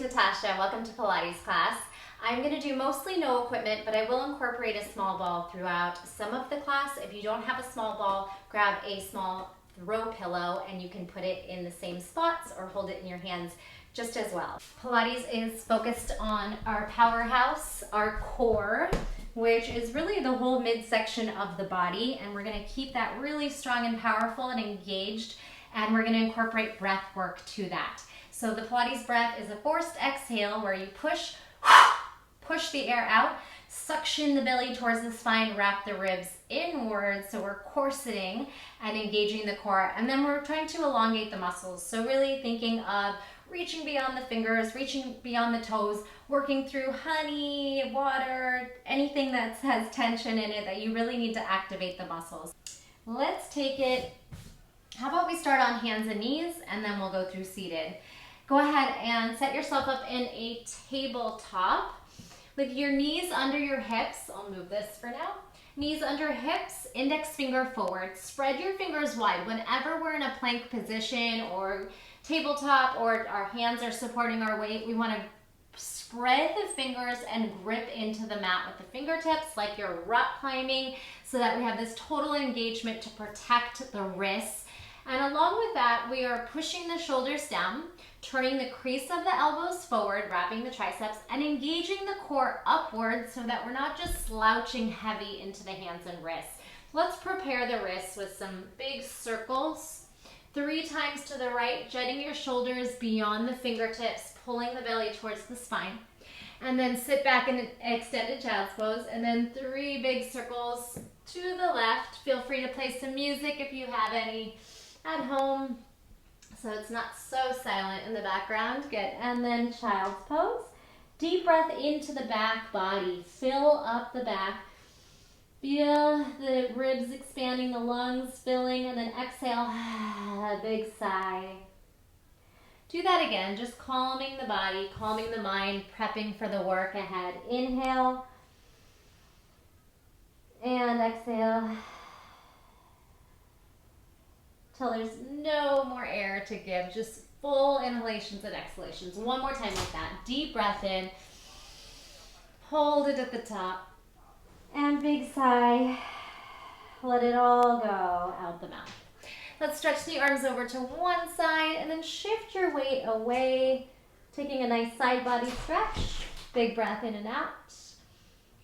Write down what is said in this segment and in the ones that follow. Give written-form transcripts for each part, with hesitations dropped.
Tasha. Welcome to Pilates class. I'm going to do mostly no equipment, but I will incorporate a small ball throughout some of the class. If you don't have a small ball, grab a small throw pillow and you can put it in the same spots or hold it in your hands just as well. Pilates is focused on our powerhouse, our core, which is really the whole midsection of the body, and we're going to keep that really strong and powerful and engaged, and we're going to incorporate breath work to that. So the Pilates breath is a forced exhale where you push the air out, suction the belly towards the spine, wrap the ribs inwards, so we're corseting and engaging the core, and then we're trying to elongate the muscles. So really thinking of reaching beyond the fingers, reaching beyond the toes, working through honey, water, anything that has tension in it that you really need to activate the muscles. Let's take it, how about we start on hands and knees and then we'll go through seated. Go ahead and set yourself up in a tabletop with your knees under your hips. I'll move this for now. Knees under hips, index finger forward. Spread your fingers wide. Whenever we're in a plank position or tabletop or our hands are supporting our weight, we want to spread the fingers and grip into the mat with the fingertips like you're rock climbing, so that we have this total engagement to protect the wrists. And along with that, we are pushing the shoulders down, turning the crease of the elbows forward, wrapping the triceps, and engaging the core upwards so that we're not just slouching heavy into the hands and wrists. Let's prepare the wrists with some big circles. 3 times to the right, jetting your shoulders beyond the fingertips, pulling the belly towards the spine. And then sit back in an extended child's pose, and then 3 big circles to the left. Feel free to play some music if you have any at home, so it's not so silent in the background. Good. And then child's pose. Deep breath into the back body. Fill up the back. Feel the ribs expanding, the lungs filling, and then exhale, a big sigh. Do that again, just calming the body, calming the mind, prepping for the work ahead. Inhale and exhale till there's no more air to give, just full inhalations and exhalations. One more time like that. Deep breath in, hold it at the top, and big sigh. Let it all go out the mouth. Let's stretch the arms over to one side and then shift your weight away, taking a nice side body stretch. Big breath in and out.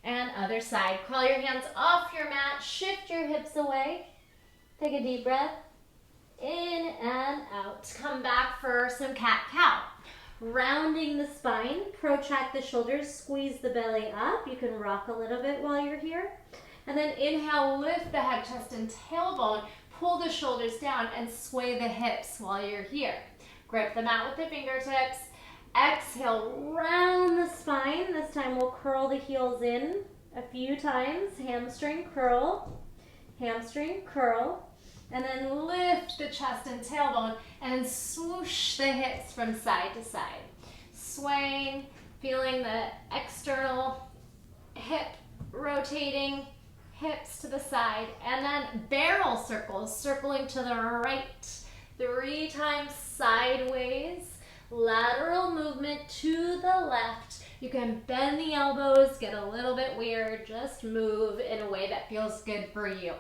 And other side. Crawl your hands off your mat, shift your hips away. Take a deep breath. In and out. Come back for some cat-cow. Rounding the spine, protract the shoulders, squeeze the belly up. You can rock a little bit while you're here. And then inhale, lift the head, chest, and tailbone. Pull the shoulders down and sway the hips while you're here. Grip the mat with the fingertips. Exhale, round the spine. This time we'll curl the heels in a few times. Hamstring curl, and then lift the chest and tailbone and then swoosh the hips from side to side. Swaying, feeling the external hip rotating, hips to the side, and then barrel circles, circling to the right. 3 times sideways, lateral movement to the left. You can bend the elbows, get a little bit weird, just move in a way that feels good for you.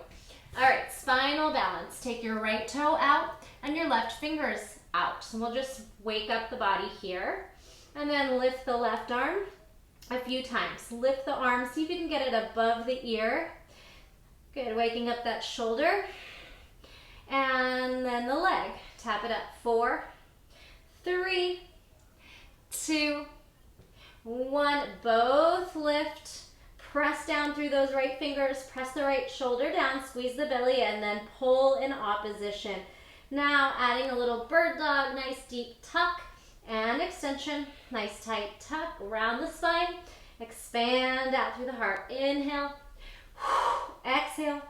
All right, spinal balance. Take your right toe out and your left fingers out. So we'll just wake up the body here and then lift the left arm a few times. Lift the arm, see if you can get it above the ear. Good, waking up that shoulder. And then the leg. Tap it up. 4, 3, 2, 1. Both lift. Press down through those right fingers, press the right shoulder down, squeeze the belly, and then pull in opposition. Now adding a little bird dog, nice deep tuck and extension, nice tight tuck around the spine. Expand out through the heart. Inhale, exhale,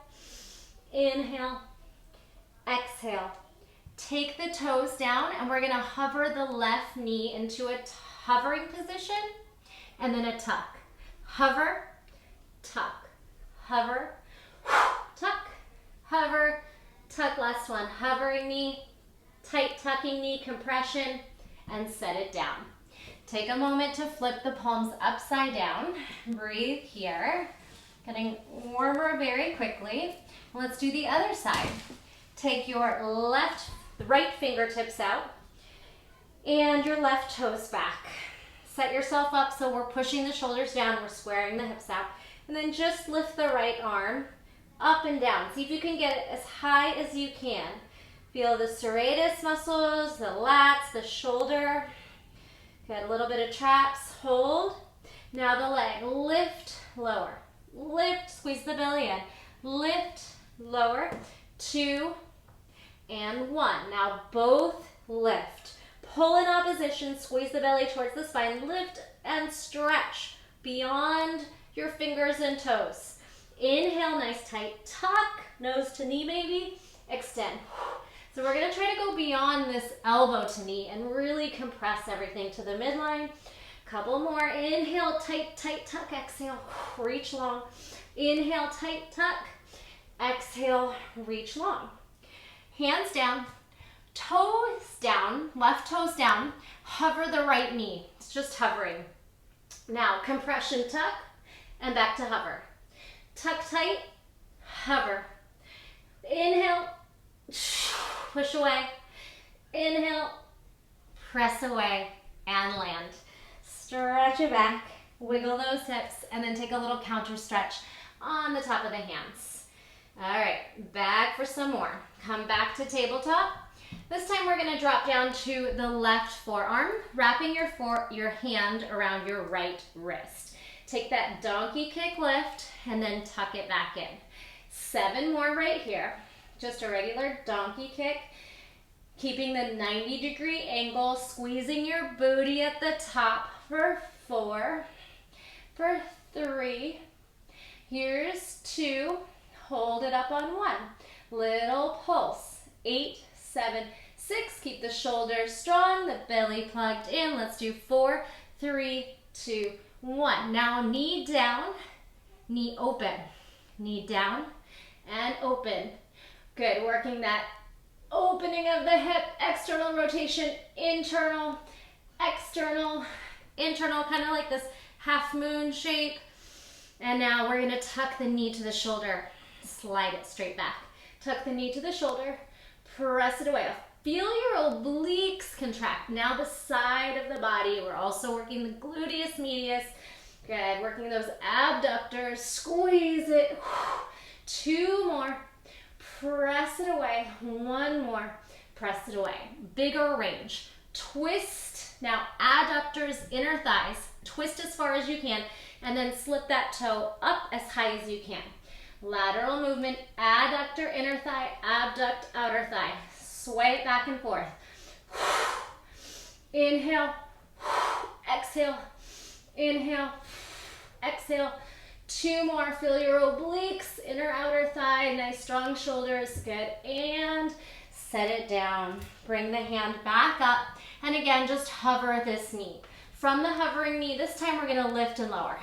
inhale, exhale. Take the toes down and we're gonna hover the left knee into a hovering position and then a tuck. Hover, tuck, hover, tuck, hover, tuck. Last one. Hovering knee, tight tucking knee, compression, and set it down. Take a moment to flip the palms upside down. Breathe here. Getting warmer very quickly. Let's do the other side. Take your right fingertips out and your left toes back. Set yourself up so we're pushing the shoulders down, we're squaring the hips out, and then just lift the right arm up and down. See if you can get it as high as you can. Feel the serratus muscles, the lats, the shoulder. Good, a little bit of traps, hold. Now the leg, lift, lower. Lift, squeeze the belly in. Lift, lower, 2 and 1. Now both lift. Pull in opposition, squeeze the belly towards the spine, lift and stretch beyond your fingers and toes. Inhale, nice tight tuck, nose to knee maybe, extend. So we're gonna try to go beyond this elbow to knee and really compress everything to the midline. Couple more, inhale, tight, tight tuck, exhale, reach long. Inhale, tight tuck, exhale, reach long. Hands down, toes down, left toes down, hover the right knee. It's just hovering. Now, compression tuck and back to hover. Tuck tight, hover. Inhale, push away. Inhale, press away and land. Stretch it back, wiggle those hips, and then take a little counter stretch on the top of the hands. All right, back for some more. Come back to tabletop. This time we're gonna drop down to the left forearm, wrapping your hand around your right wrist. Take that donkey kick lift and then tuck it back in. 7 more right here. Just a regular donkey kick. Keeping the 90-degree angle, squeezing your booty at the top for 4, for 3. Here's 2. Hold it up on 1. Little pulse. 8, 7, 6. Keep the shoulders strong, the belly plugged in. Let's do 4, 3, 2, 1. Now knee down, knee open. Knee down and open. Good, working that opening of the hip, external rotation, internal, external, internal, kind of like this half moon shape. And now we're gonna tuck the knee to the shoulder, slide it straight back. Tuck the knee to the shoulder, press it away. Feel your obliques contract. Now the side of the body, we're also working the gluteus medius. Good, working those abductors, squeeze it. 2 more. Press it away. 1 more. Press it away. Bigger range. Twist. Now adductors, inner thighs. Twist as far as you can and then slip that toe up as high as you can. Lateral movement. Adductor, inner thigh. Abduct, outer thigh. Sway it back and forth. Inhale. Exhale. Inhale. Exhale. 2 more, feel your obliques, inner outer thigh, nice strong shoulders, good, and set it down. Bring the hand back up, and again, just hover this knee. From the hovering knee, this time we're gonna lift and lower.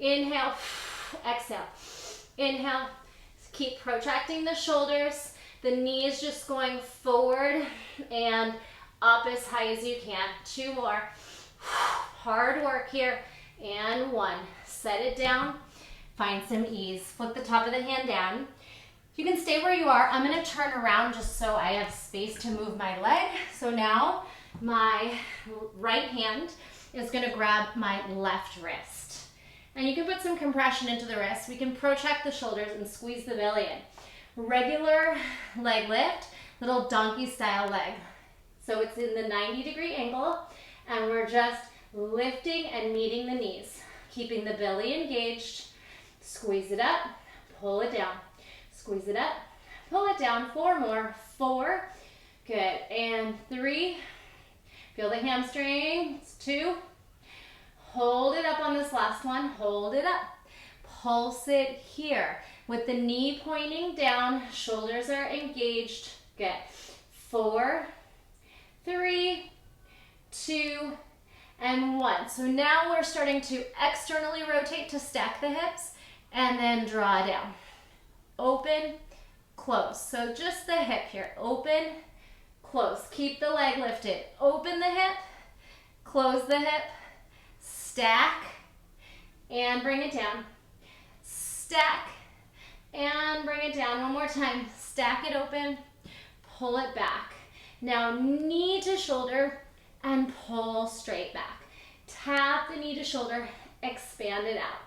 Inhale, exhale. Inhale, keep protracting the shoulders. The knee is just going forward and up as high as you can. 2 more. Hard work here, and 1. Set it down, find some ease. Flip the top of the hand down. You can stay where you are. I'm gonna turn around just so I have space to move my leg. So now my right hand is gonna grab my left wrist. And you can put some compression into the wrist. We can protract the shoulders and squeeze the belly in. Regular leg lift, little donkey style leg. So it's in the 90-degree angle, and we're just lifting and meeting the knees. Keeping the belly engaged, squeeze it up, pull it down, squeeze it up, pull it down. 4 more, 4, good, and 3, feel the hamstrings, 2, hold it up on this last one, hold it up, pulse it here, with the knee pointing down, shoulders are engaged, good, 4, 3, 2, and 1. So now we're starting to externally rotate to stack the hips and then draw down. Open, close. So just the hip here. Open, close. Keep the leg lifted. Open the hip, close the hip, stack, and bring it down. Stack, and bring it down. One more time. Stack it open, pull it back. Now knee to shoulder and pull straight back. Tap the knee to shoulder, expand it out.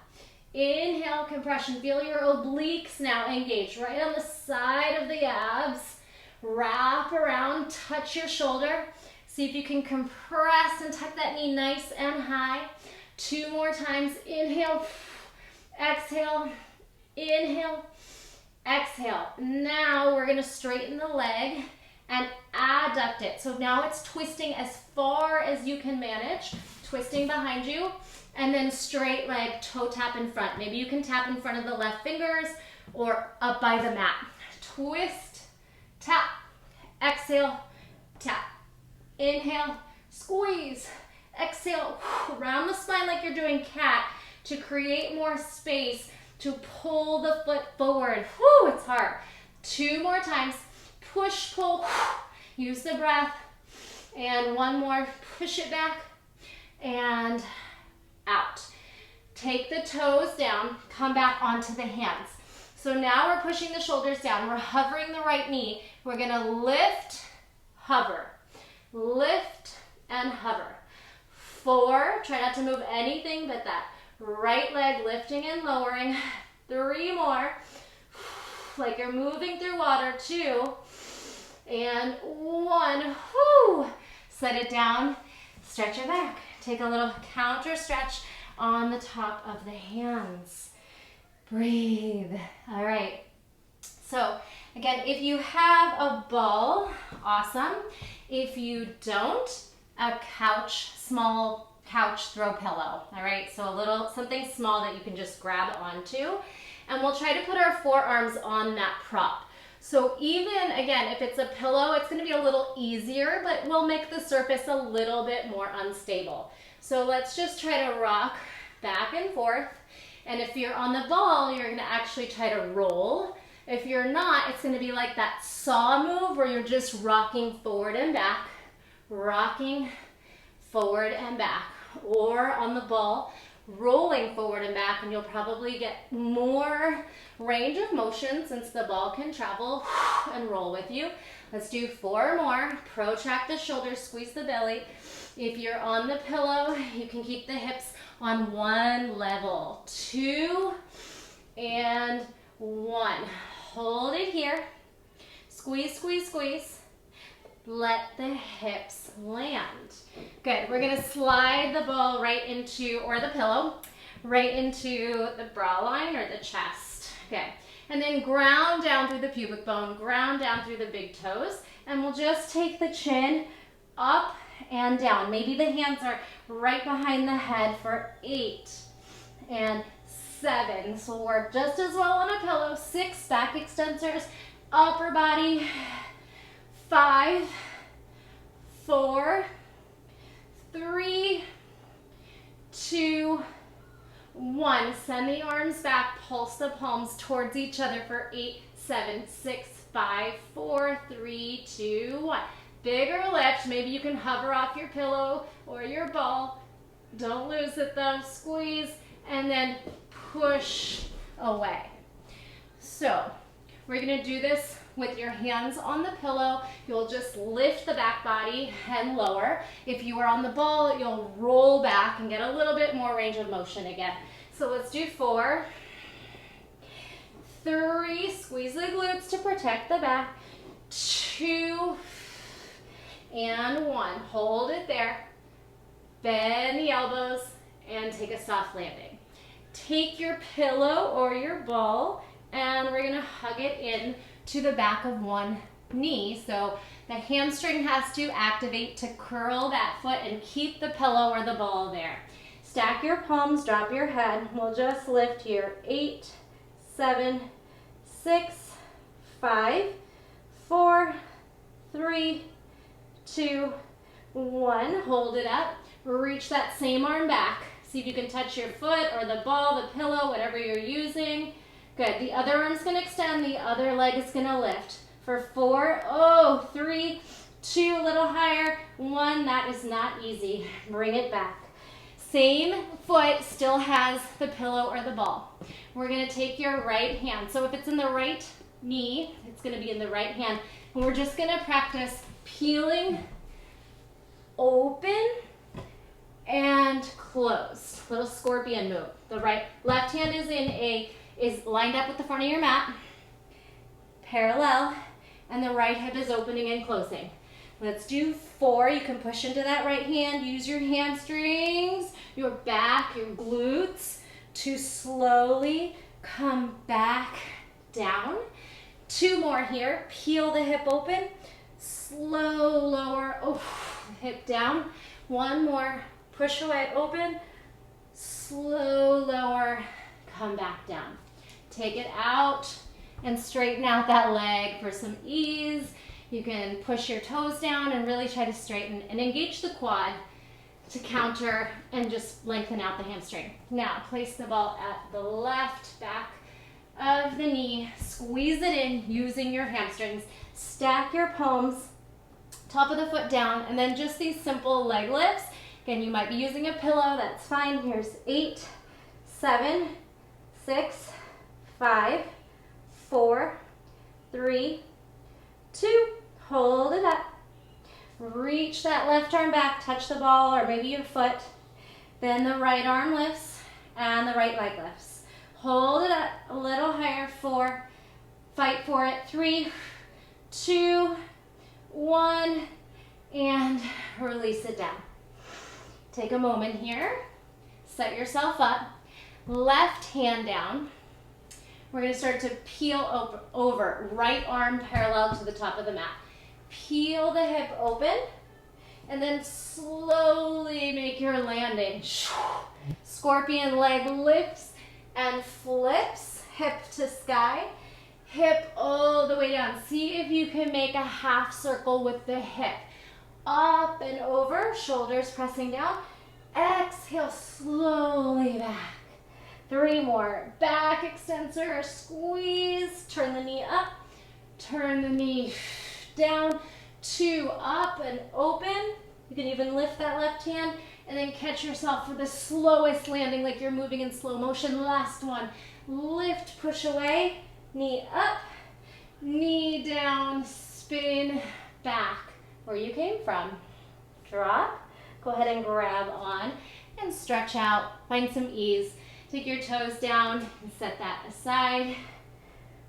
Inhale, compression. Feel your obliques now engage right on the side of the abs. Wrap around, touch your shoulder. See if you can compress and tuck that knee nice and high. 2 more times. Inhale, exhale, inhale, exhale. Now we're going to straighten the leg and adduct it. So now it's twisting as far as you can manage, twisting behind you, and then straight leg, toe tap in front. Maybe you can tap in front of the left fingers or up by the mat. Twist, tap, exhale, tap. Inhale, squeeze, exhale, round the spine like you're doing cat to create more space to pull the foot forward. Whew, it's hard. 2 more times. Push, pull, use the breath. And 1 more, push it back and out. Take the toes down, come back onto the hands. So now we're pushing the shoulders down. We're hovering the right knee. We're gonna lift, hover. Lift and hover. 4, try not to move anything but that right leg lifting and lowering. 3 more, like you're moving through water. 2, and 1. Whoo. Set it down, stretch your back. Take a little counter stretch on the top of the hands. Breathe. All right. So again, if you have a ball, awesome. If you don't, a small couch throw pillow. All right. So a little something small that you can just grab onto. And we'll try to put our forearms on that prop. So even, again, if it's a pillow, it's going to be a little easier, but we'll make the surface a little bit more unstable. So let's just try to rock back and forth. And if you're on the ball, you're going to actually try to roll. If you're not, it's going to be like that saw move where you're just rocking forward and back, rocking forward and back. Or on the ball, rolling forward and back, and you'll probably get more range of motion since the ball can travel and roll with you. Let's do 4 more. Protract the shoulders, squeeze the belly. If you're on the pillow, you can keep the hips on one level. 2 and 1. Hold it here. Squeeze, squeeze, squeeze. Let the hips land. Good. We're going to slide the ball right into, or the pillow, right into the bra line or the chest. Okay. And then ground down through the pubic bone, ground down through the big toes, and we'll just take the chin up and down. Maybe the hands are right behind the head for 8 and 7. This will work just as well on a pillow. 6 back extensors, upper body. 5, 4, 3, 2, 1. Send the arms back, pulse the palms towards each other for 8, 7, 6, 5, 4, 3, 2, 1. Bigger lift. Maybe you can hover off your pillow or your ball. Don't lose it though. Squeeze and then push away. So we're going to do this with your hands on the pillow. You'll just lift the back body and lower. If you are on the ball, you'll roll back and get a little bit more range of motion again. So let's do 4, 3, squeeze the glutes to protect the back. 2 and 1. Hold it there. Bend the elbows and take a soft landing. Take your pillow or your ball and we're gonna hug it in to the back of one knee. So the hamstring has to activate to curl that foot and keep the pillow or the ball there. Stack your palms, drop your head. We'll just lift here. 8, 7, 6, 5, 4, 3, 2, 1. Hold it up. Reach that same arm back. See if you can touch your foot or the ball, the pillow, whatever you're using. Good. The other arm's going to extend. The other leg is going to lift. For 4, 3, 2, a little higher, 1, that is not easy. Bring it back. Same foot still has the pillow or the ball. We're gonna take your right hand. So if it's in the right knee, it's gonna be in the right hand. And we're just gonna practice peeling open and closed. Little scorpion move. The left hand is lined up with the front of your mat, parallel, and the right hip is opening and closing. Let's do 4. You can push into that right hand. Use your hamstrings, your back, your glutes to slowly come back down. 2 more here. Peel the hip open. Slow lower, hip down. 1 more. Push away, open. Slow lower, come back down. Take it out and straighten out that leg for some ease. You can push your toes down and really try to straighten and engage the quad to counter and just lengthen out the hamstring. Now, place the ball at the left back of the knee. Squeeze it in using your hamstrings. Stack your palms, top of the foot down, and then just these simple leg lifts. Again, you might be using a pillow, that's fine. Here's 8, 7, 6, 5, 4, 3, 2, hold it up. Reach that left arm back, touch the ball or maybe your foot. Then the right arm lifts and the right leg lifts. Hold it up a little higher, 4, fight for it, 3, 2, 1, and release it down. Take a moment here, set yourself up, left hand down. We're going to start to peel over, right arm parallel to the top of the mat. Peel the hip open, and then slowly make your landing. Scorpion leg lifts and flips, hip to sky, hip all the way down. See if you can make a half circle with the hip. Up and over, shoulders pressing down. Exhale, slowly back. 3 more. Back extensor, squeeze. Turn the knee up, turn the knee down. 2, up and open. You can even lift that left hand and then catch yourself for the slowest landing like you're moving in slow motion. Last one. Lift, push away. Knee up, knee down, spin back where you came from. Drop. Go ahead and grab on and stretch out. Find some ease. Take your toes down and set that aside.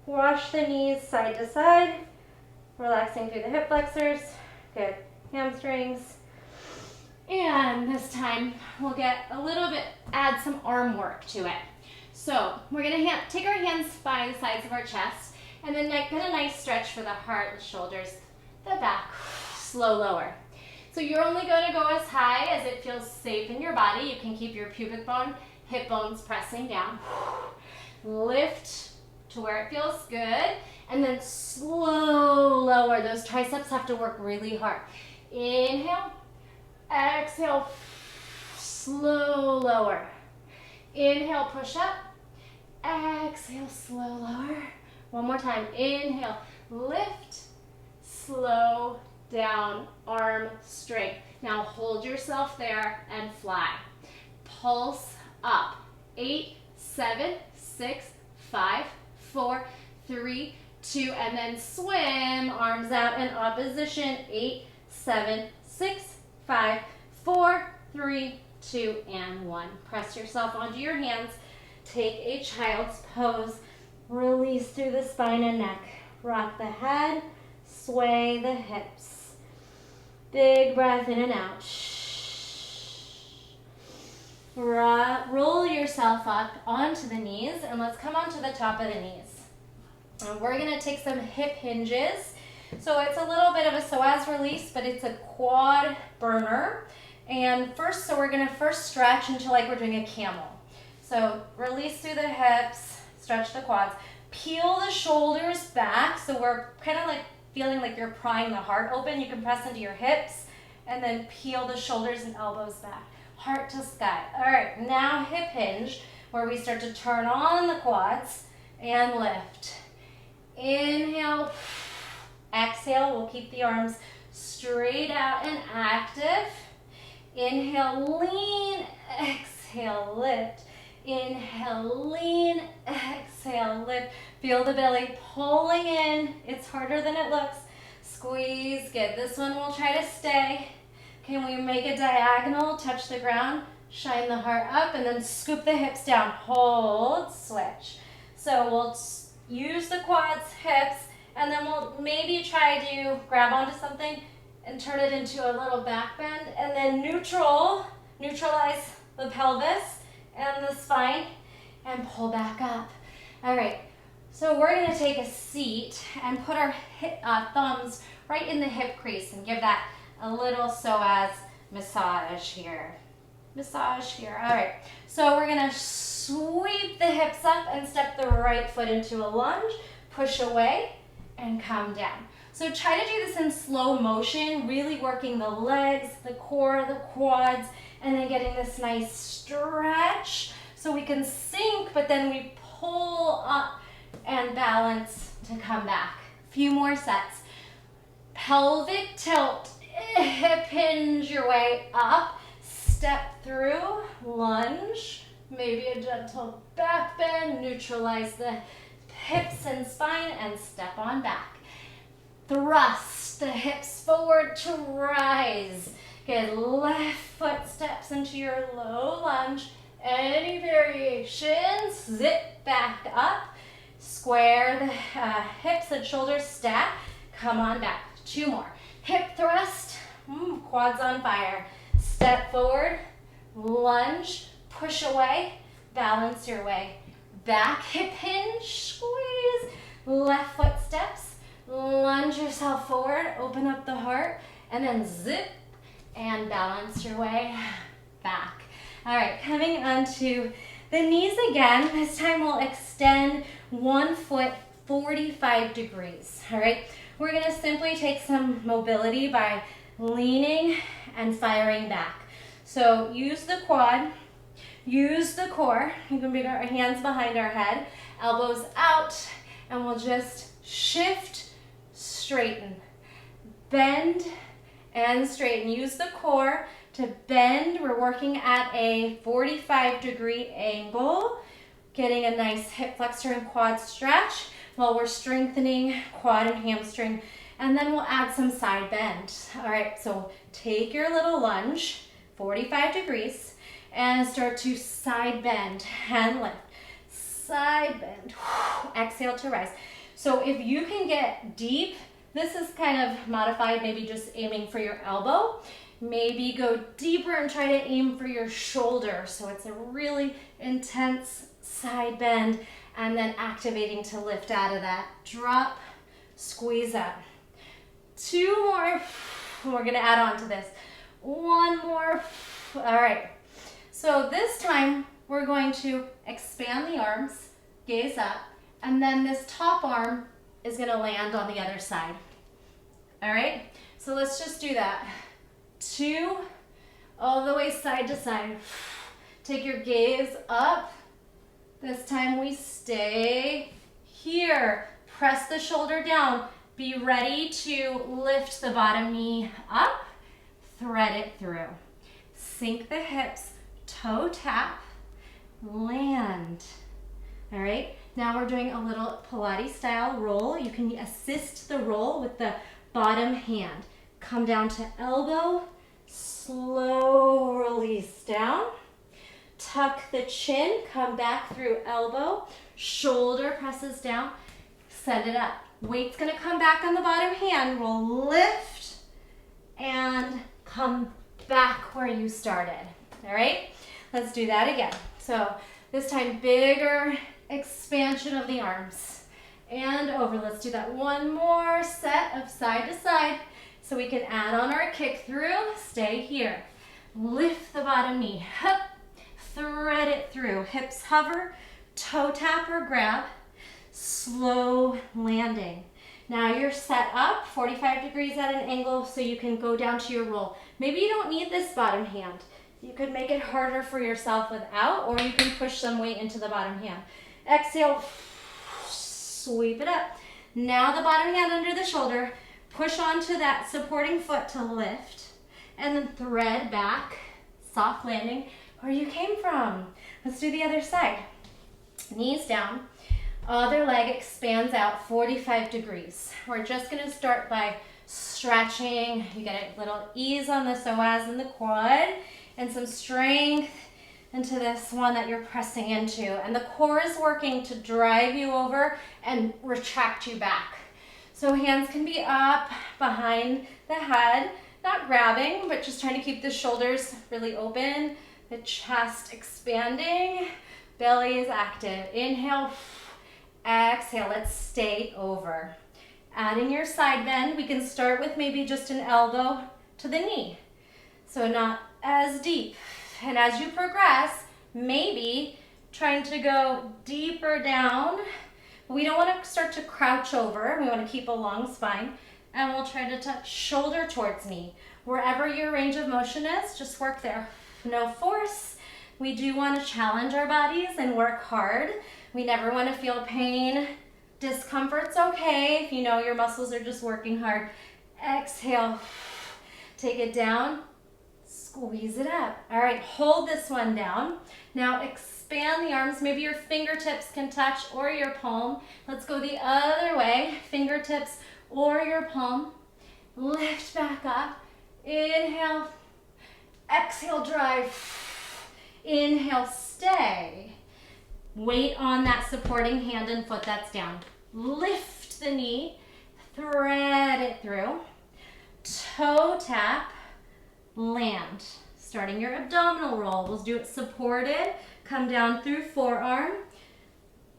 Wash the knees side to side. Relaxing through the hip flexors. Good. Hamstrings. And this time we'll get a little bit, add some arm work to it. So we're going to take our hands by the sides of our chest and then get a nice stretch for the heart, the shoulders, the back. Slow lower. So you're only going to go as high as it feels safe in your body. You can keep your pubic bone, hip bones pressing down. Lift to where it feels good, and then slow lower. Those triceps have to work really hard. Inhale, exhale, slow lower. Inhale, push up. Exhale, slow lower. One more time. Inhale, lift, slow down, arm straight. Now hold yourself there and fly. Pulse up. 8, 7, 6, 5, 4, 3, 2, and then swim. Arms out in opposition. 8, 7, 6, 5, 4, 3, 2, and 1. Press yourself onto your hands. Take a child's pose. Release through the spine and neck. Rock the head. Sway the hips. Big breath in and out. Roll yourself up onto the knees, and let's come onto the top of the knees. And we're going to take some hip hinges. So it's a little bit of a psoas release, but it's a quad burner. And so we're going to first stretch until like we're doing a camel. So release through the hips, stretch the quads. Peel the shoulders back, so we're kind of like feeling like you're prying the heart open. You can press into your hips and then peel the shoulders and elbows back. Heart to sky. All right, now hip hinge, where we start to turn on the quads and lift. Inhale, exhale. We'll keep the arms straight out and active. Inhale, lean, exhale, lift. Inhale, lean, exhale, lift. Feel the belly pulling in. It's harder than it looks. Squeeze, good. This one we'll try to stay. Can we make a diagonal, touch the ground, shine the heart up, and then scoop the hips down. Hold, switch. So we'll use the quads, hips, and then we'll maybe try to grab onto something and turn it into a little back bend, and then neutralize the pelvis and the spine, and pull back up. All right, so we're gonna take a seat and put our thumbs right in the hip crease and give that a little psoas massage here. Massage here. All right, so we're gonna sweep the hips up and step the right foot into a lunge, push away, and come down. So try to do this in slow motion, really working the legs, the core, the quads, and then getting this nice stretch so we can sink, but then we pull up and balance to come back. A few more sets. Pelvic tilt, hip hinge your way up, step through, lunge, maybe a gentle back bend, neutralize the hips and spine, and step on back. Thrust the hips forward to rise. Good, left foot steps into your low lunge. Any variations, zip back up. Square the hips and shoulders, stack. Come on back. 2 more. Hip thrust, quads on fire. Step forward, lunge, push away, balance your way. Back, hip hinge, squeeze. Left foot steps. Lunge yourself forward, open up the heart, and then zip and balance your way back. All right, coming onto the knees again. This time we'll extend one foot 45 degrees. All right, we're gonna simply take some mobility by leaning and firing back. So use the quad, use the core. You can bring our hands behind our head, elbows out, and we'll just shift, straighten, bend, and straighten. Use the core to bend. We're working at a 45-degree angle, getting a nice hip flexor and quad stretch while we're strengthening quad and hamstring, and then we'll add some side bend. All right, so take your little lunge, 45 degrees, and start to side bend and lift. Side bend, exhale to rise. So if you can get deep, this is kind of modified, maybe just aiming for your elbow. Maybe go deeper and try to aim for your shoulder. So it's a really intense side bend, and then activating to lift out of that. Drop, squeeze up. 2 more. We're gonna add on to this. 1 more. All right. So this time we're going to expand the arms, gaze up, and then this top arm is gonna land on the other side. All right, so let's just do that. 2, all the way side to side. Take your gaze up. This time we stay here. Press the shoulder down. Be ready to lift the bottom knee up. Thread it through. Sink the hips, toe tap, land. All right, now we're doing a little Pilates style roll. You can assist the roll with the bottom hand. Come down to elbow, slow release down. Tuck the chin, come back through elbow, shoulder presses down, send it up. Weight's gonna come back on the bottom hand. We'll lift and come back where you started. All right, let's do that again. So this time, bigger expansion of the arms and over. Let's do that 1 more set of side to side so we can add on our kick through. Stay here. Lift the bottom knee, up, thread it through. Hips hover, toe tap or grab, slow landing. Now you're set up 45 degrees at an angle so you can go down to your roll. Maybe you don't need this bottom hand. You could make it harder for yourself without, or you can push some weight into the bottom hand. Exhale, sweep it up. Now the bottom hand under the shoulder, Push onto that supporting foot to lift, and then thread back, soft landing, where you came from. Let's do the other side. Knees down, other leg expands out 45 degrees. We're just gonna start by stretching. You get a little ease on the psoas and the quad, and some strength into this one that you're pressing into. And the core is working to drive you over and retract you back. So hands can be up behind the head, not grabbing, but just trying to keep the shoulders really open, the chest expanding, belly is active. Inhale, exhale, let's stay over. Adding your side bend, we can start with maybe just an elbow to the knee. So not as deep. And as you progress, maybe trying to go deeper down. We don't want to start to crouch over. We want to keep a long spine. And we'll try to touch shoulder towards knee. Wherever your range of motion is, just work there. No force. We do want to challenge our bodies and work hard. We never want to feel pain. Discomfort's okay if you know your muscles are just working hard. Exhale. Take it down. Squeeze it up. All right, hold this one down. Now expand the arms. Maybe your fingertips can touch or your palm. Let's go the other way. Fingertips or your palm. Lift back up. Inhale. Exhale, drive. Inhale, stay. Weight on that supporting hand and foot that's down. Lift the knee. Thread it through. Toe tap. Land. Starting your abdominal roll. We'll do it supported. Come down through forearm.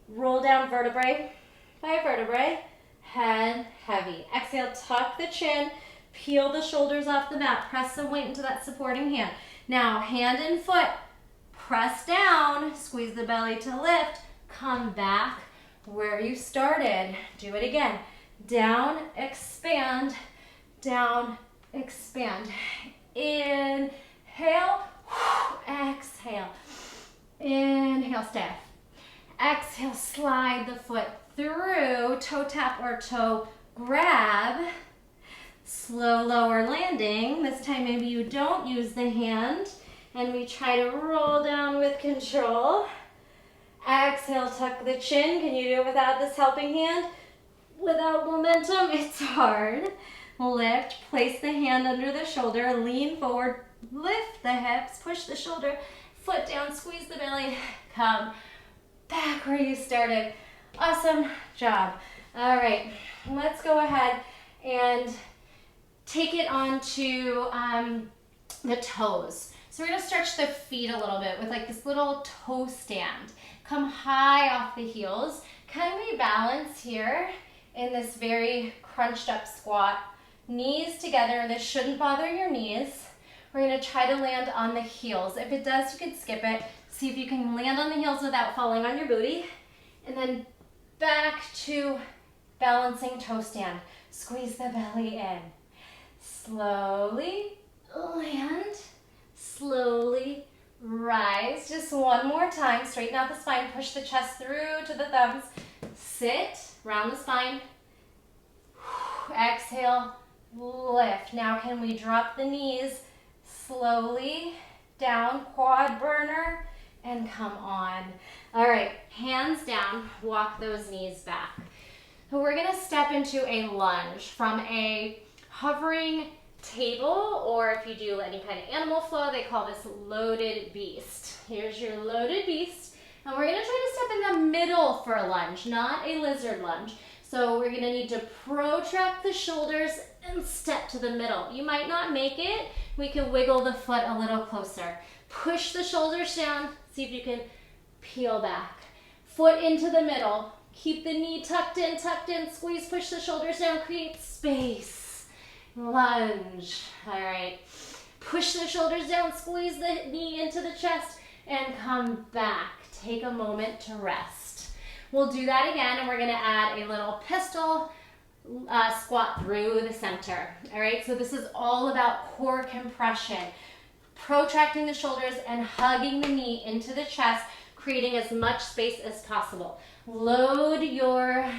Roll down vertebrae by vertebrae. Head heavy. Exhale, tuck the chin. Peel the shoulders off the mat. Press some weight into that supporting hand. Now, hand and foot. Press down. Squeeze the belly to lift. Come back where you started. Do it again. Down, expand. Down, expand. Inhale, exhale. Inhale, stay. Exhale, slide the foot through, toe tap or toe grab. Slow lower landing. This time maybe you don't use the hand and we try to roll down with control. Exhale, tuck the chin. Can you do it without this helping hand? Without momentum, it's hard. Lift, place the hand under the shoulder, lean forward, lift the hips, push the shoulder, foot down, squeeze the belly, come back where you started. Awesome job. All right, let's go ahead and take it onto the toes. So we're gonna stretch the feet a little bit with like this little toe stand. Come high off the heels. Can we balance here in this very crunched up squat? Knees together. This shouldn't bother your knees. We're gonna try to land on the heels. If it does, you can skip it. See if you can land on the heels without falling on your booty. And then back to balancing toe stand. Squeeze the belly in. Slowly land. Slowly rise. Just one more time. Straighten out the spine. Push the chest through to the thumbs. Sit. Round the spine. Exhale. Lift. Now can we drop the knees slowly down, quad burner, and come on. All right, hands down, walk those knees back. So we're gonna step into a lunge from a hovering table, or if you do any kind of animal flow, they call this loaded beast. Here's your loaded beast, and we're gonna try to step in the middle for a lunge, not a lizard lunge. So we're gonna need to protract the shoulders and step to the middle. You might not make it. We can wiggle the foot a little closer. Push the shoulders down. See if you can peel back. Foot into the middle. Keep the knee tucked in, squeeze, push the shoulders down, create space. Lunge. All right. Push the shoulders down, squeeze the knee into the chest, and come back. Take a moment to rest. We'll do that again, and we're gonna add a little pistol squat through the center. All right, so this is all about core compression. Protracting the shoulders and hugging the knee into the chest, creating as much space as possible. Load your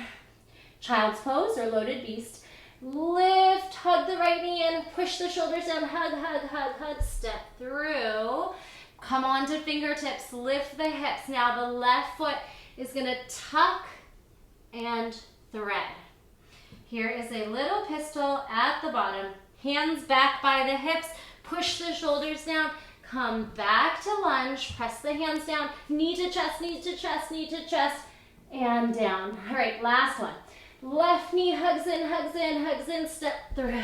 child's pose or loaded beast Lift, hug the right knee in, push the shoulders down, hug, hug, hug, hug, step through. Come on to fingertips, lift the hips. Now the left foot is gonna tuck and thread. Here is a little pistol at the bottom. Hands back by the hips, push the shoulders down, come back to lunge, press the hands down, knee to chest, knee to chest, knee to chest, and down. All right, last one. Left knee hugs in, step through.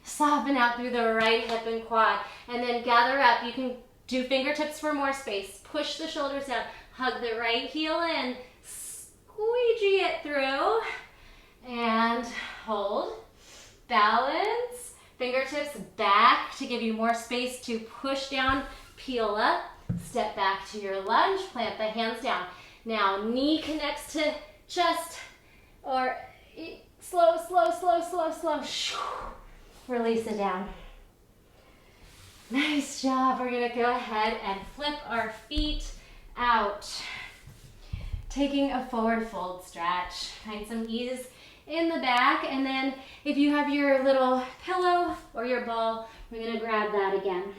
Soften out through the right hip and quad, and then gather up. You can do fingertips for more space. Push the shoulders down, hug the right heel in, squeegee it through, and hold. Balance, fingertips back to give you more space to push down, peel up, step back to your lunge, plant the hands down. Now knee connects to chest, or slow. Release it down. Nice job. We're gonna go ahead and flip our feet out. Taking a forward fold stretch. Find some ease in the back, and then if you have your little pillow or your ball, we're gonna grab that again.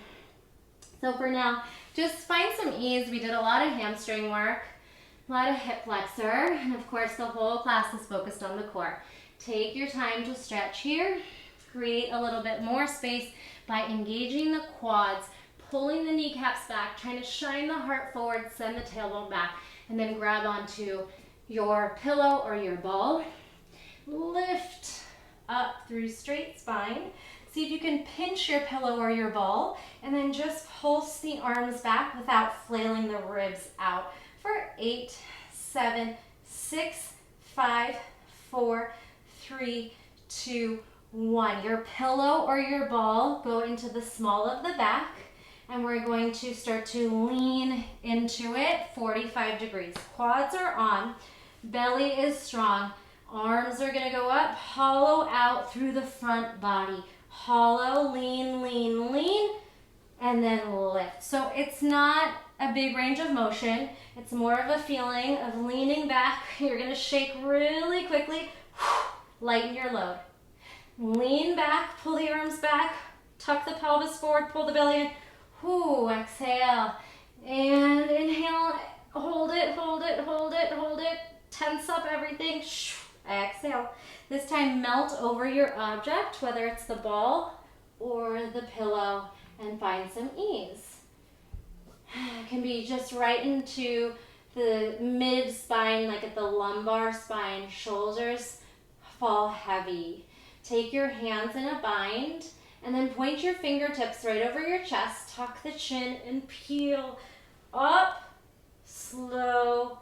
So for now, just find some ease. We did a lot of hamstring work, a lot of hip flexor, and of course the whole class is focused on the core. Take your time to stretch here. Create a little bit more space by engaging the quads, pulling the kneecaps back, trying to shine the heart forward, send the tailbone back, and then grab onto your pillow or your ball. Lift up through straight spine. See if you can pinch your pillow or your ball, and then just pulse the arms back without flailing the ribs out for 8, 7, 6, 5, 4, 3, 2, 1. Your pillow or your ball go into the small of the back, and we're going to start to lean into it 45 degrees. Quads are on, belly is strong, arms are gonna go up, hollow out through the front body. Hollow, lean, and then lift. So it's not a big range of motion. It's more of a feeling of leaning back. You're gonna shake really quickly. Lighten your load. Lean back, pull the arms back, tuck the pelvis forward, pull the belly in. Exhale. And inhale, hold it. Tense up everything. Exhale. This time melt over your object, whether it's the ball or the pillow, and find some ease. It can be just right into the mid spine, like at the lumbar spine. Shoulders fall heavy. Take your hands in a bind, and then point your fingertips right over your chest. Tuck the chin and peel up, slow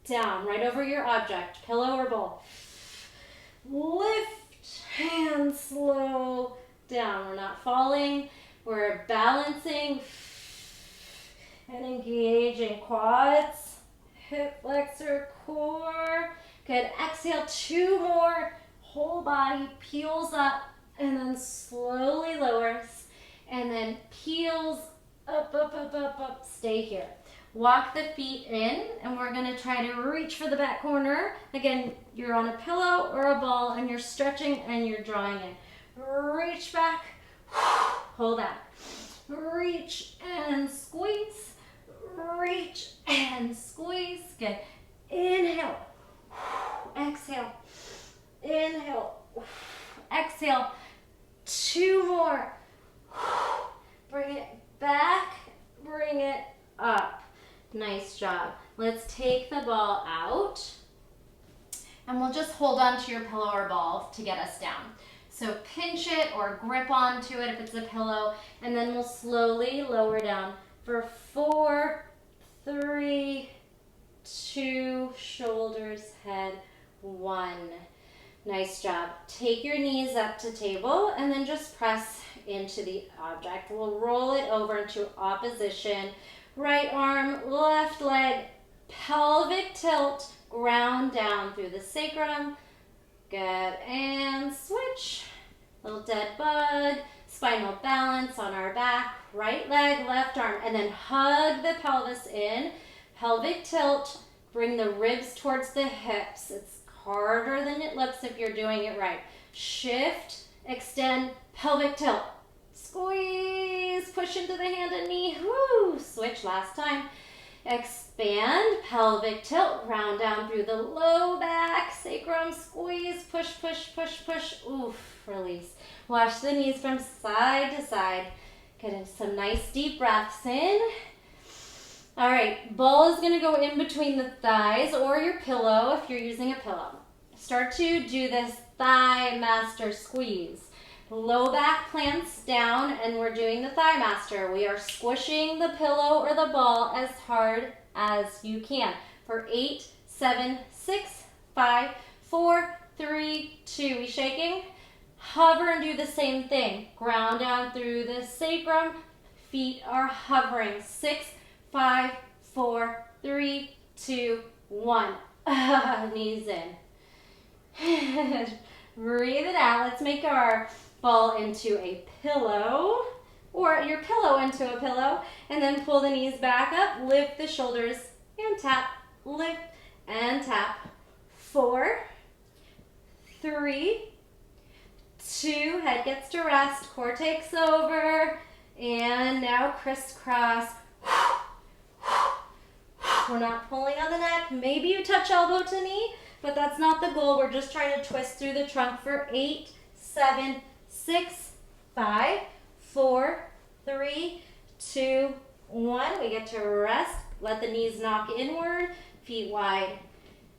down, right over your object, pillow or bowl. Lift, hands slow down. We're not falling, we're balancing and engaging quads, hip flexor, core. Good, exhale, 2 more. Whole body peels up and then slowly lowers and then peels up. Stay here. Walk the feet in, and we're gonna try to reach for the back corner. Again, you're on a pillow or a ball, and you're stretching and you're drawing in. Reach back, pull back. Reach and squeeze. Reach and squeeze. Good. Inhale. Exhale. Inhale. Exhale. 2 more. Bring it back. Bring it up. Nice job. Let's take the ball out, and we'll just hold on to your pillow or ball to get us down. So pinch it or grip onto it if it's a pillow, and then we'll slowly lower down for 4, 3, 2, shoulders, head, 1. Nice job. Take your knees up to table, and then just press into the object. We'll roll it over into opposition. Right arm, left leg, pelvic tilt, ground down through the sacrum. Good, and switch. Little dead bug, spinal balance on our back. Right leg, left arm, and then hug the pelvis in. Pelvic tilt, bring the ribs towards the hips. It's harder than it looks if you're doing it right. Shift, extend, pelvic tilt. Squeeze, push into the hand and knee. Woo, switch last time. Expand, pelvic tilt, round down through the low back, sacrum, squeeze, push, push, push, push. Oof, release. Wash the knees from side to side. Get in some nice deep breaths in. All right, ball is gonna go in between the thighs or your pillow if you're using a pillow. Start to do this thigh master squeeze. Low back plants down and we're doing the thigh master. We are squishing the pillow or the ball as hard as you can. For 8, 7, 6, 5, 4, 3, 2. We shaking? Hover and do the same thing. Ground down through the sacrum. Feet are hovering. 6, 5, 4, 3, 2, 1. Knees in. Breathe it out. Let's make our ball into a pillow or your pillow into a pillow, and then pull the knees back up, lift the shoulders and tap, lift and tap. 4, 3, 2, head gets to rest, core takes over, and now crisscross. We're not pulling on the neck. Maybe you touch elbow to knee, but that's not the goal. We're just trying to twist through the trunk for 8, 7, 6, 5, 4, 3, 2, 1. We get to rest. Let the knees knock inward, feet wide.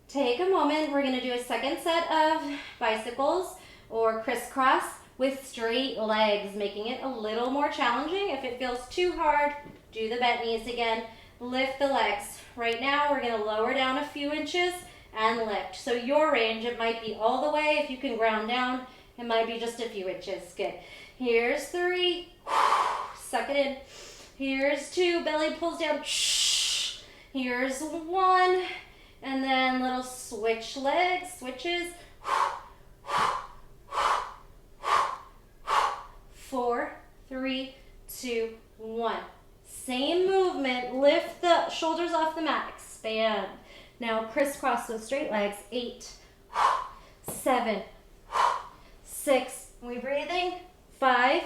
Take a moment. We're going to do a second set of bicycles or crisscross with straight legs, making it a little more challenging. If it feels too hard, do the bent knees again. Lift the legs. Right now, we're going to lower down a few inches and lift. So your range, it might be all the way. If you can ground down, it might be just a few inches. Good. Here's 3. Suck it in. Here's 2. Belly pulls down. Here's 1. And then little switch legs. Switches. 4, 3, 2, 1. Same movement. Lift the shoulders off the mat. Expand. Now crisscross with straight legs. 8, 7, 6. We breathing? 5,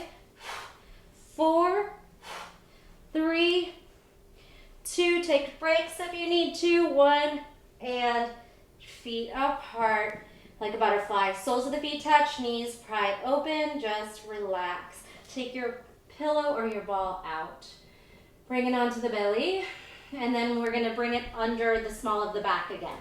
4, 3, 2. Take breaks if you need to. 1, and feet apart like a butterfly. Soles of the feet touch, knees pry open. Just relax. Take your pillow or your ball out. Bring it onto the belly, and then we're going to bring it under the small of the back again.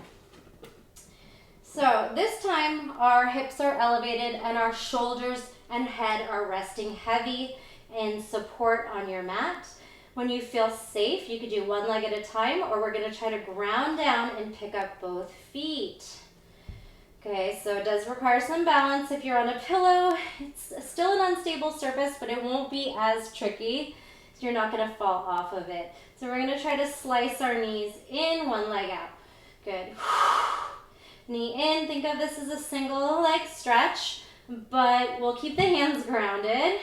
So this time our hips are elevated and our shoulders and head are resting heavy in support on your mat. When you feel safe, you could do one leg at a time, or we're going to try to ground down and pick up both feet. Okay, so it does require some balance. If you're on a pillow, it's still an unstable surface, but it won't be as tricky. You're not going to fall off of it. So we're going to try to slice our knees in, one leg out. Good. Knee in. Think of this as a single leg stretch, but we'll keep the hands grounded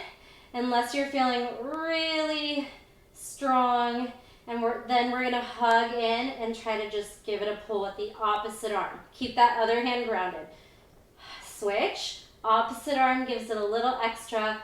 unless you're feeling really strong. And then we're going to hug in and try to just give it a pull with the opposite arm. Keep that other hand grounded. Switch. Opposite arm gives it a little extra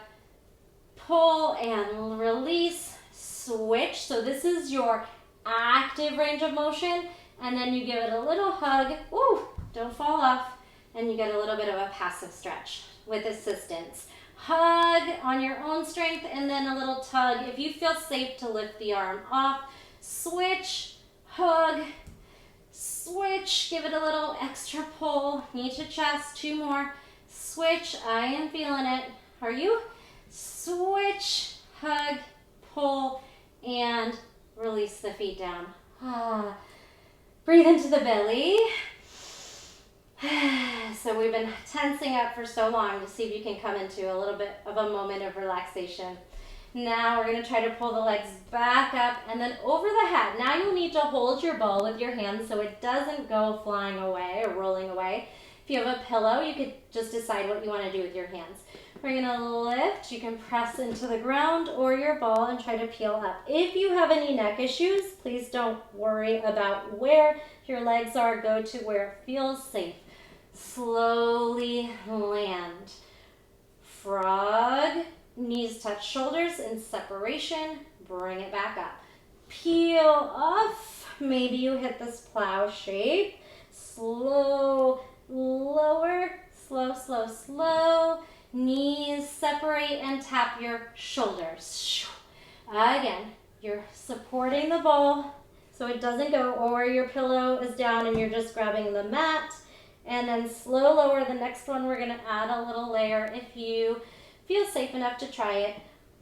pull and release, switch. So this is your active range of motion, and then you give it a little hug. Ooh, don't fall off, and you get a little bit of a passive stretch with assistance. Hug on your own strength, and then a little tug. If you feel safe to lift the arm off, switch, hug, switch, give it a little extra pull, knee to chest, 2 more, switch, I am feeling it. Are you? Switch, hug, pull, and release the feet down. Breathe into the belly. So we've been tensing up for so long to see if you can come into a little bit of a moment of relaxation. Now we're going to try to pull the legs back up and then over the head. Now you'll need to hold your ball with your hands so it doesn't go flying away or rolling away. If you have a pillow, you could just decide what you want to do with your hands. We're going to lift. You can press into the ground or your ball and try to peel up. If you have any neck issues, please don't worry about where your legs are. Go to where it feels safe. Slowly land. Frog, knees touch shoulders in separation. Bring it back up. Peel off. Maybe you hit this plow shape. Slow, lower, slow, slow, slow. Knees separate and tap your shoulders. Again, you're supporting the ball so it doesn't go, or your pillow is down and you're just grabbing the mat. And then slow lower. The next one, we're gonna add a little layer if you feel safe enough to try it.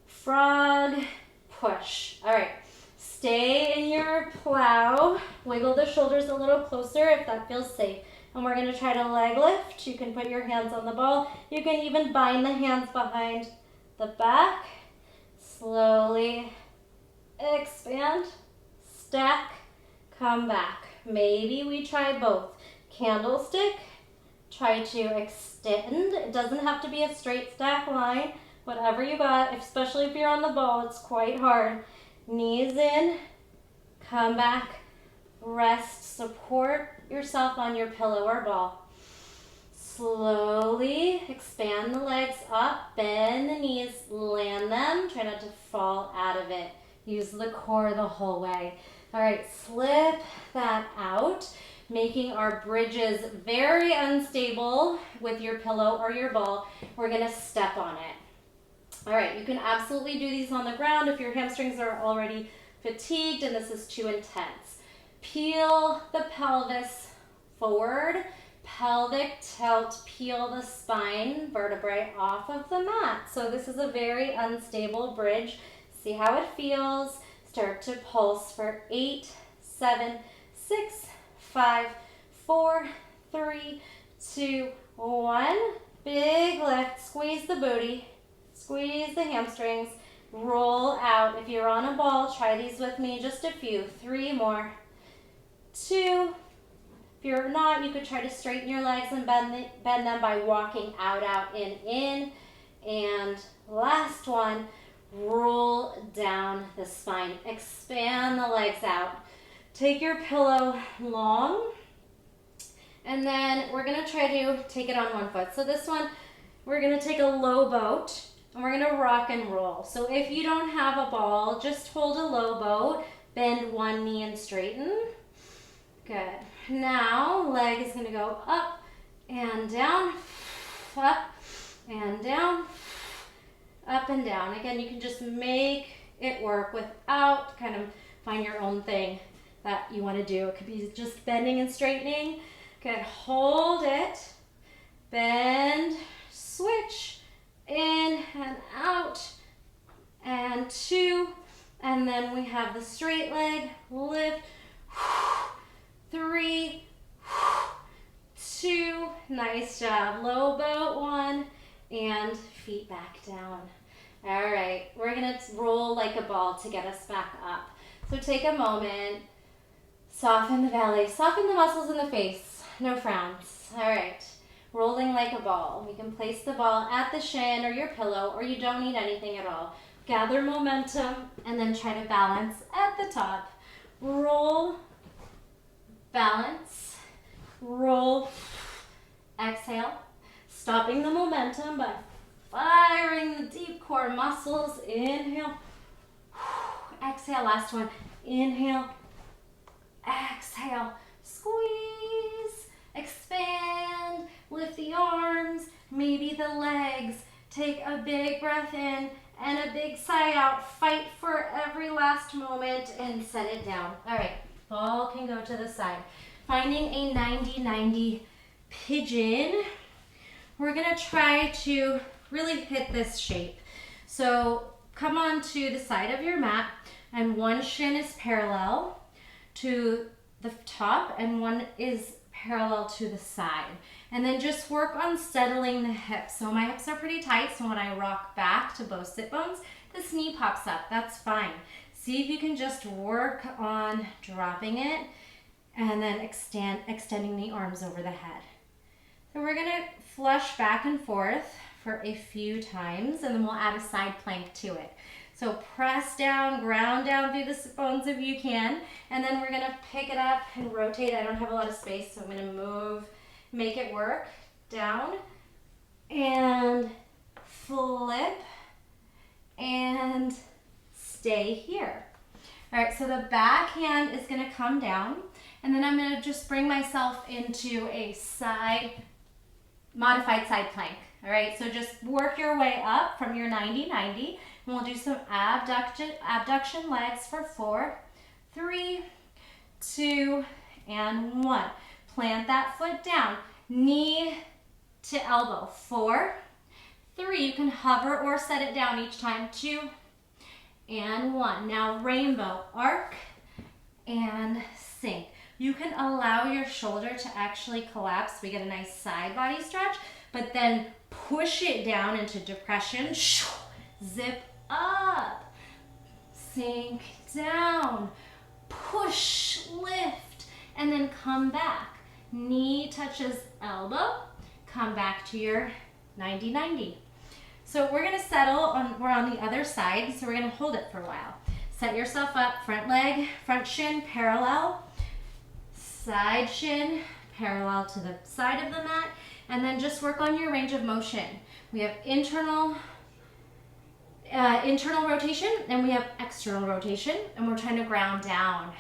Frog, push. All right, stay in your plow. Wiggle the shoulders a little closer if that feels safe. And we're gonna try to leg lift. You can put your hands on the ball. You can even bind the hands behind the back. Slowly expand, stack, come back. Maybe we try both. Candlestick, try to extend. It doesn't have to be a straight stack line. Whatever you got, especially if you're on the ball, it's quite hard. Knees in, come back, rest, support yourself on your pillow or ball. Slowly expand the legs up, bend the knees, land them. Try not to fall out of it. Use the core the whole way. All right, slip that out, making our bridges very unstable with your pillow or your ball. We're gonna step on it. All right, you can absolutely do these on the ground if your hamstrings are already fatigued and this is too intense. Peel the pelvis forward, pelvic tilt, peel the spine vertebrae off of the mat. So this is a very unstable bridge. See how it feels. Start to pulse for 8, 7, 6, 5, 4, 3, 2, 1. Big lift, squeeze the booty, squeeze the hamstrings, roll out. If you're on a ball, try these with me, just a few. 3 more. 2. If you're not, you could try to straighten your legs and bend them by walking out, in. And last one, roll down the spine. Expand the legs out. Take your pillow long, and then we're gonna try to take it on one foot. So this one, we're gonna take a low boat, and we're gonna rock and roll. So if you don't have a ball, just hold a low boat, bend one knee and straighten. Good. Now, leg is gonna go up and down, up and down, up and down. Again, you can just make it work without kind of find your own thing that you want to do. It could be just bending and straightening. Good, hold it, bend, switch, in and out, and 2, and then we have the straight leg, lift, 3, 2, nice job. Low boat, 1, and feet back down. All right, we're gonna roll like a ball to get us back up. So take a moment, soften the belly, soften the muscles in the face, no frowns. All right, rolling like a ball. We can place the ball at the shin or your pillow, or you don't need anything at all. Gather momentum and then try to balance at the top. Roll, balance, roll, exhale, stopping the momentum by firing the deep core muscles. Inhale, exhale, last one. Inhale, exhale, squeeze, expand, lift the arms, maybe the legs. Take a big breath in and a big sigh out. Fight for every last moment and set it down. All right, ball can go to the side. Finding a 90-90 pigeon. We're gonna try to really hit this shape. So come on to the side of your mat, and one shin is parallel to the top and one is parallel to the side. And then just work on settling the hips. So my hips are pretty tight, so when I rock back to both sit bones, this knee pops up. That's fine. See if you can just work on dropping it and then extending the arms over the head. So we're gonna flush back and forth for a few times, and then we'll add a side plank to it. So press down, ground down through the sit bones if you can, and then we're gonna pick it up and rotate. I don't have a lot of space, so I'm gonna move make it work. Down and flip and stay here. All right, so the back hand is gonna come down, and then I'm gonna just bring myself into a modified side plank. All right, so just work your way up from your 90-90, and we'll do some abduction legs for 4, 3, 2, and 1. Plant that foot down, knee to elbow. 4, 3, you can hover or set it down each time. 2, and 1. Now rainbow, arc, and sink. You can allow your shoulder to actually collapse. We get a nice side body stretch, but then push it down into depression. Zip up, sink down, push, lift, and then come back. Knee touches elbow, come back to your 90-90. So we're gonna we're on the other side, so we're gonna hold it for a while. Set yourself up, front leg, front shin parallel, side shin parallel to the side of the mat, and then just work on your range of motion. We have internal rotation, and we have external rotation, and we're trying to ground down.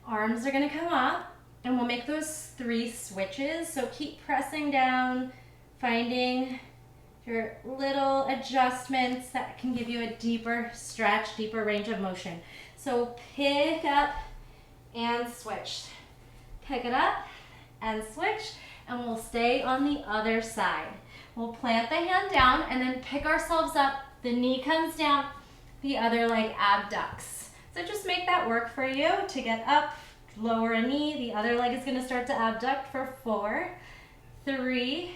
Arms are gonna come up, and we'll make those 3 switches, so keep pressing down, finding your little adjustments that can give you a deeper stretch, deeper range of motion. So pick up and switch. Pick it up and switch, and we'll stay on the other side. We'll plant the hand down and then pick ourselves up. The knee comes down, the other leg abducts. So just make that work for you to get up, lower a knee. The other leg is gonna start to abduct for 4, 3,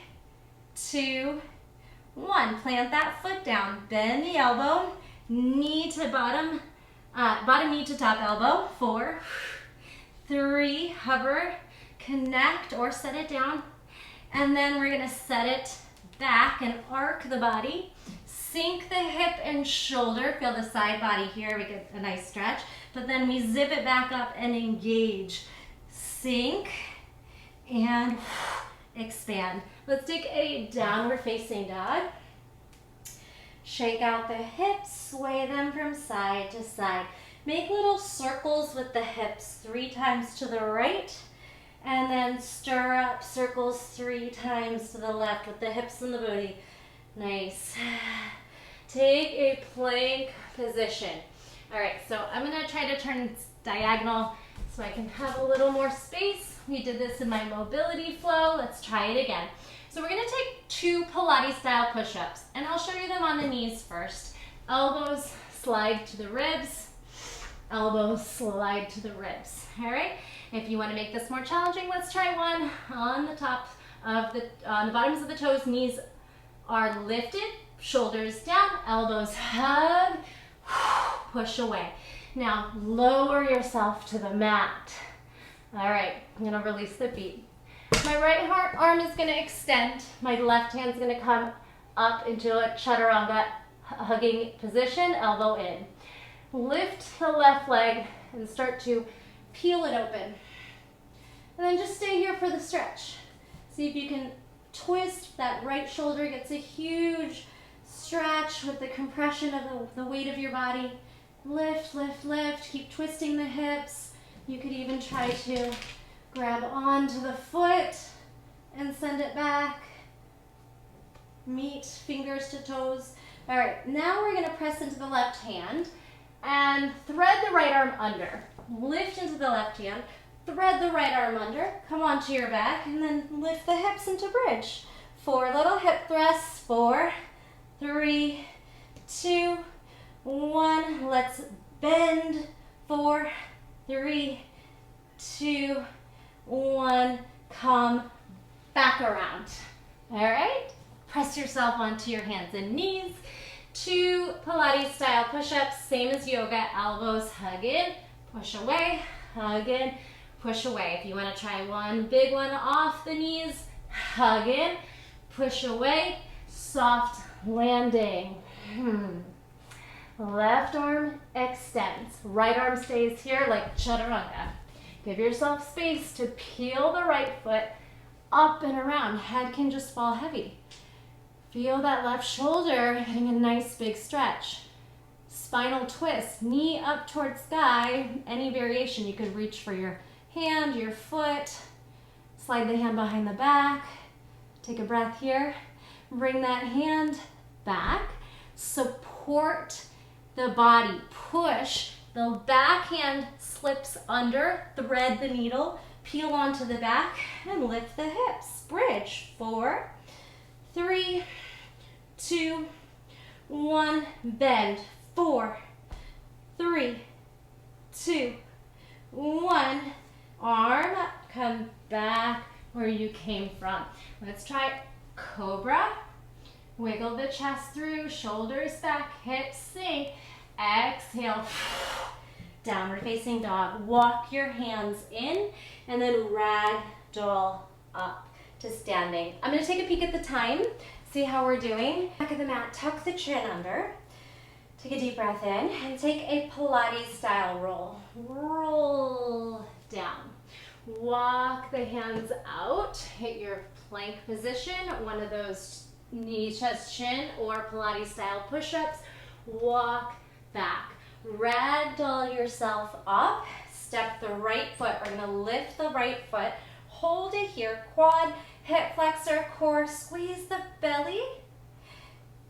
2, 1. Plant that foot down, bend the elbow, knee to bottom knee to top elbow. 4, 3, hover, connect or set it down, and then we're gonna set it back and arc the body. Sink the hip and shoulder, feel the side body here, we get a nice stretch, but then we zip it back up and engage. Sink and expand. Let's take a downward facing dog. Shake out the hips, sway them from side to side. Make little circles with the hips 3 times to the right, and then stir up circles 3 times to the left with the hips and the booty. Nice. Take a plank position. All right, so I'm gonna try to turn diagonal so I can have a little more space. We did this in my mobility flow. Let's try it again. So we're gonna take 2 Pilates style push-ups, and I'll show you them on the knees first. Elbows slide to the ribs, elbows slide to the ribs. All right, if you wanna make this more challenging, let's try one on the top of on the bottoms of the toes. Knees are lifted, shoulders down, elbows hug, push away. Now lower yourself to the mat. All right, I'm gonna release the feet. My right arm is gonna extend. My left hand's gonna come up into a chaturanga hugging position, elbow in. Lift the left leg and start to peel it open. And then just stay here for the stretch. See if you can twist. That right shoulder gets a huge stretch with the compression of the weight of your body. Lift, lift, lift. Keep twisting the hips. You could even try to grab onto the foot and send it back. Meet fingers to toes. All right, now we're gonna press into the left hand and thread the right arm under. Lift into the left hand, thread the right arm under, come onto your back, and then lift the hips into bridge. 4 little hip thrusts. 4, 3, 2, 1. Let's bend. 4, 3, 2, 1. Come back around. All right? Press yourself onto your hands and knees. 2 Pilates style push-ups, same as yoga. Elbows hug in, push away, hug in, push away. If you want to try one big one off the knees, hug in, push away, soft landing. Left arm extends, right arm stays here like chaturanga. Give yourself space to peel the right foot up and around. Head can just fall heavy. Feel that left shoulder getting a nice big stretch. Spinal twist, knee up towards sky. Any variation, you could reach for your hand, your foot. Slide the hand behind the back. Take a breath here. Bring that hand back. Support the body. Push. The back hand slips under. Thread the needle. Peel onto the back and lift the hips. Bridge. 4, 3, 2, 1. Bend. 4, 3, 2, 1. Arm up. Come back where you came from. Let's try cobra. Wiggle the chest through, shoulders back, hips sink. Exhale. Downward facing dog. Walk your hands in and then ragdoll up to standing. I'm going to take a peek at the time, see how we're doing. Back of the mat, tuck the chin under. Take a deep breath in and take a Pilates style roll. Roll down. Walk the hands out. Hit your plank position, one of those knee, chest, chin, or Pilates style push-ups. Walk back. Ragdoll yourself up. Step the right foot. We're going to lift the right foot. Hold it here. Quad, hip flexor, core. Squeeze the belly.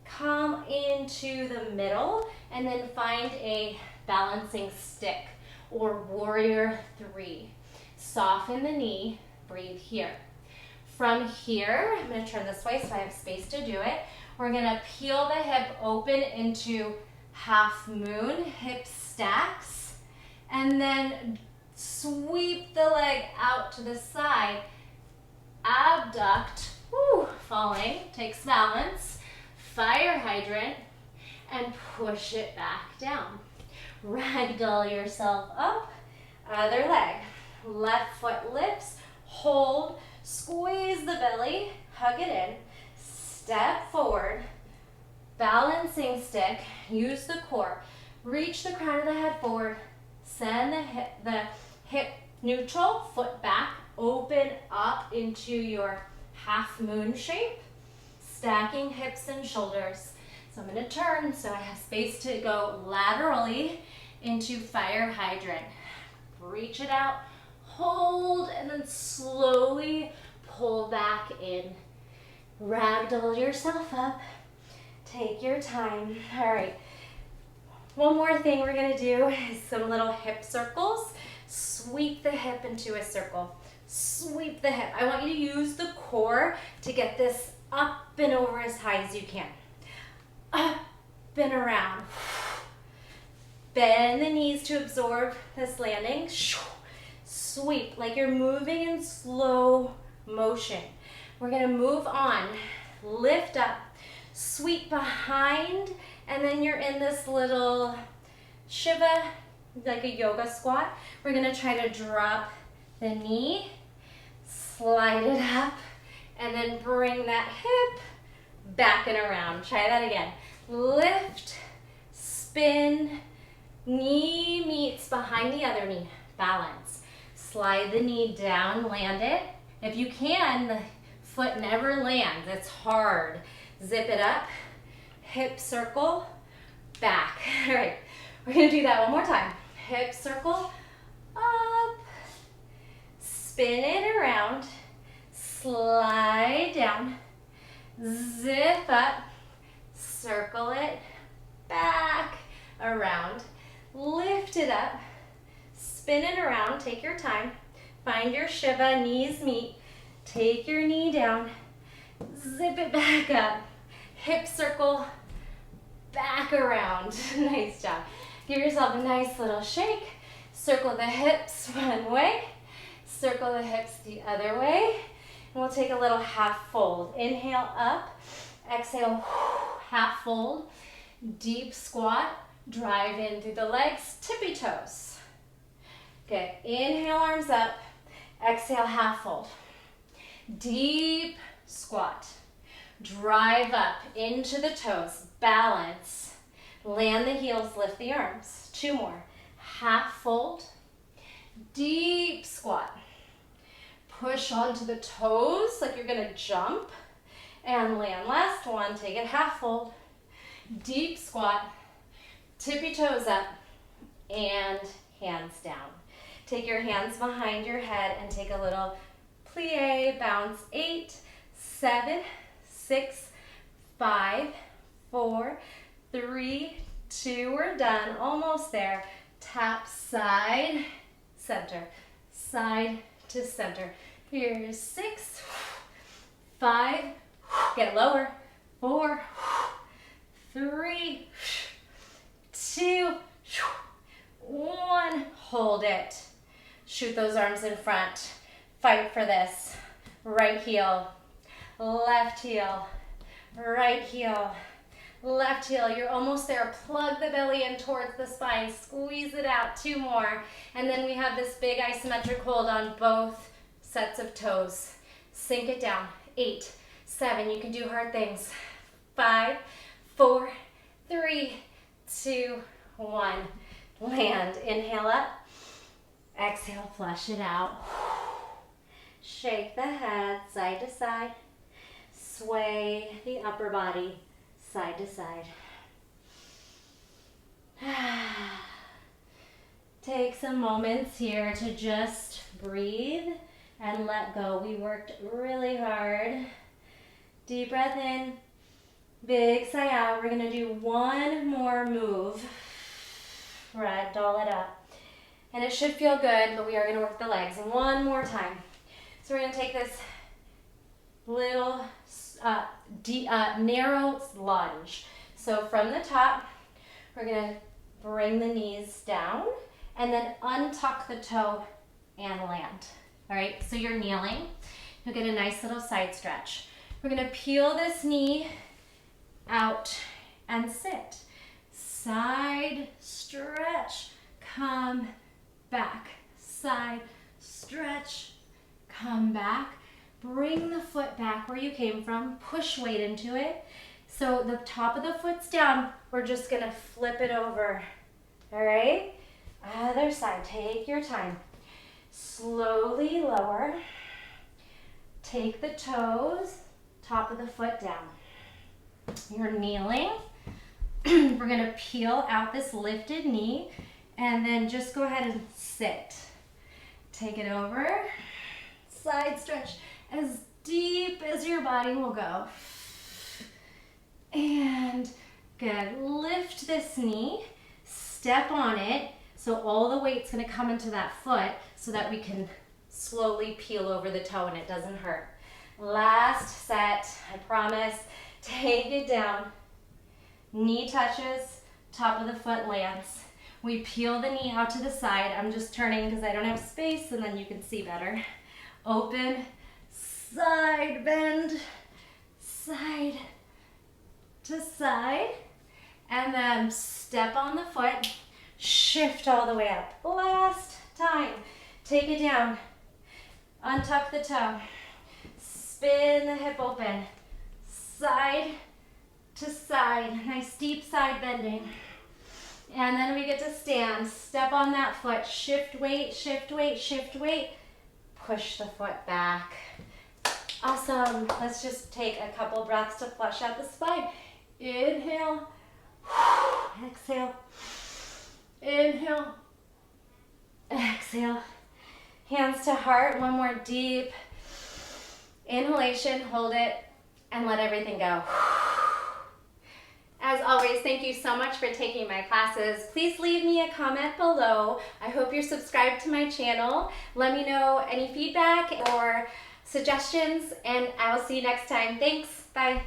Come into the middle and then find a balancing stick or warrior 3. Soften the knee. Breathe here. From here, I'm going to turn this way so I have space to do it. We're going to peel the hip open into half moon, hip stacks, and then sweep the leg out to the side. Abduct, falling, takes balance, fire hydrant, and push it back down. Ragdoll yourself up, other leg. Left foot lifts, hold, squeeze the belly, hug it in, step forward, balancing stick, use the core, reach the crown of the head forward, send the hip neutral, foot back, open up into your half moon shape, stacking hips and shoulders. So I'm going to turn so I have space to go laterally into fire hydrant. Reach it out, hold, and then slowly pull back in. Ragdoll yourself up. Take your time. All right. One more thing we're going to do is some little hip circles. Sweep the hip into a circle. Sweep the hip. I want you to use the core to get this up and over as high as you can. Up and around. Bend the knees to absorb this landing. Sweep like you're moving in slow motion. We're going to move on. Lift up. Sweep behind, and then you're in this little Shiva, like a yoga squat. We're going to try to drop the knee, slide it up, and then bring that hip back and around. Try that again. Lift, spin, knee meets behind the other knee. Balance. Slide the knee down, land it. If you can, the foot never lands. It's hard. Zip it up, hip circle, back. All right, we're gonna do that one more time. Hip circle, up, spin it around, slide down, zip up, circle it, back, around, lift it up, spin it around, take your time, find your Shiva, knees meet, take your knee down, zip it back up, hip circle, back around. Nice job. Give yourself a nice little shake. Circle the hips one way, circle the hips the other way, and we'll take a little half fold. Inhale up, exhale, half fold, deep squat, drive in through the legs, tippy toes. Good. Inhale, arms up, exhale, half fold. Deep squat. Drive up into the toes, balance. Land the heels, lift the arms. 2 more. Half fold, deep squat. Push onto the toes like you're gonna jump and land. Last one, take it half fold. Deep squat, tippy toes up and hands down. Take your hands behind your head and take a little plie, bounce. 8, 7, 6, 5, 4, 3, 2, we're done, almost there. Tap side, center, side to center. Here's 6, 5, get lower, 4, 3, 2, 1, hold it. Shoot those arms in front. Fight for this. Right heel, left heel, right heel, left heel. You're almost there. Plug the belly in towards the spine. Squeeze it out. 2 more. And then we have this big isometric hold on both sets of toes. Sink it down. 8, 7. You can do hard things. 5, 4, 3, 2, 1. Land. Inhale up. Exhale, flush it out. Shake the head side to side. Sway the upper body side to side. Take some moments here to just breathe and let go. We worked really hard. Deep breath in. Big sigh out. We're going to do one more move. Ragdoll it up. And it should feel good, but we are going to work the legs one more time. So we're going to take this little narrow lunge. So from the top, we're going to bring the knees down and then untuck the toe and land. All right, so you're kneeling. You'll get a nice little side stretch. We're going to peel this knee out and sit. Side stretch, come back. Side stretch, come back. Bring the foot back where you came from. Push weight into it. So the top of the foot's down. We're just going to flip it over. All right? Other side. Take your time. Slowly lower. Take the toes, top of the foot down. You're kneeling. We're going to peel out this lifted knee and then just go ahead and sit. Take it over. Side stretch as deep as your body will go. And good. Lift this knee. Step on it. So all the weight's going to come into that foot so that we can slowly peel over the toe and it doesn't hurt. Last set, I promise. Take it down. Knee touches, top of the foot lands. We peel the knee out to the side. I'm just turning because I don't have space and then you can see better. Open, side bend, side to side, and then step on the foot, shift all the way up. Last time. Take it down. Untuck the toe. Spin the hip open. Side to side. Nice deep side bending. And then we get to stand. Step on that foot. Shift weight, shift weight, shift weight. Push the foot back. Awesome. Let's just take a couple breaths to flush out the spine. Inhale. Exhale. Inhale. Exhale. Hands to heart. One more deep inhalation. Hold it and let everything go. As always, thank you so much for taking my classes. Please leave me a comment below. I hope you're subscribed to my channel. Let me know any feedback or suggestions, and I'll see you next time. Thanks. Bye.